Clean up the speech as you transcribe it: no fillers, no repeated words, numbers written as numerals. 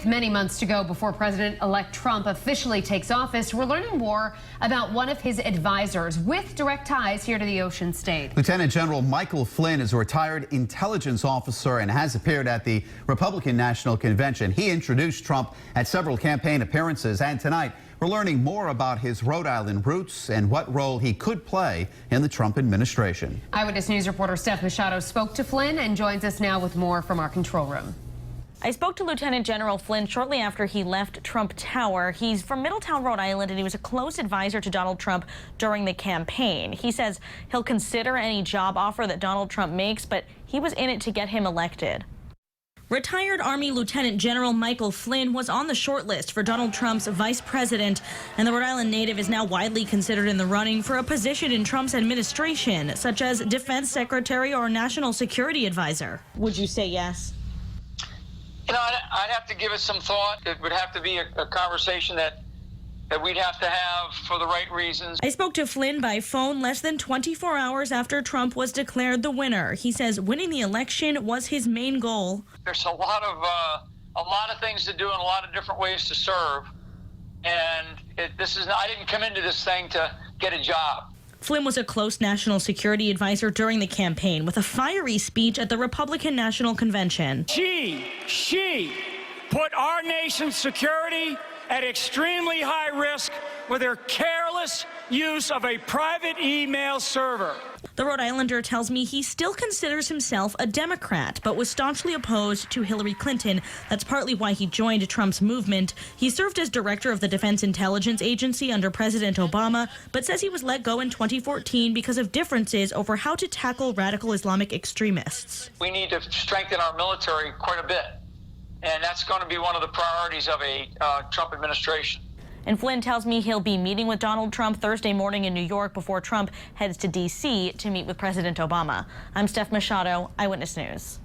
many months to go before President-elect Trump officially takes office, we're learning more about one of his advisors with direct ties here to the Ocean State. Lieutenant General Michael Flynn is a retired intelligence officer and has appeared at the Republican National Convention. He introduced Trump at several campaign appearances, and tonight we're learning more about his Rhode Island roots and what role he could play in the Trump administration. Eyewitness News reporter Steph Machado spoke to Flynn and joins us now with more from our control room. I spoke to Lieutenant General Flynn shortly after he left Trump Tower. He's from Middletown, Rhode Island, and he was a close advisor to Donald Trump during the campaign. He says he'll consider any job offer that Donald Trump makes, but he was in it to get him elected. Retired Army Lieutenant General Michael Flynn was on the short list for Donald Trump's vice president, and the Rhode Island native is now widely considered in the running for a position in Trump's administration, such as defense secretary or national security advisor. Would you say yes? You know, I'd have to give it some thought. It would have to be a conversation that we'd have to have for the right reasons. I spoke to Flynn by phone less than 24 hours after Trump was declared the winner. He says winning the election was his main goal. There's a lot of things to do and a lot of different ways to serve. And I didn't come into this thing to get a job. Flynn was a close national security advisor during the campaign with a fiery speech at the Republican National Convention. She put our nation's security at extremely high risk with her careless use of a private email server. The Rhode Islander tells me he still considers himself a Democrat, but was staunchly opposed to Hillary Clinton. That's partly why he joined Trump's movement. He served as director of the Defense Intelligence Agency under President Obama, but says he was let go in 2014 because of differences over how to tackle radical Islamic extremists. We need to strengthen our military quite a bit, and that's going to be one of the priorities of a Trump administration. And Flynn tells me he'll be meeting with Donald Trump Thursday morning in New York before Trump heads to D.C. to meet with President Obama. I'm Steph Machado, Eyewitness News.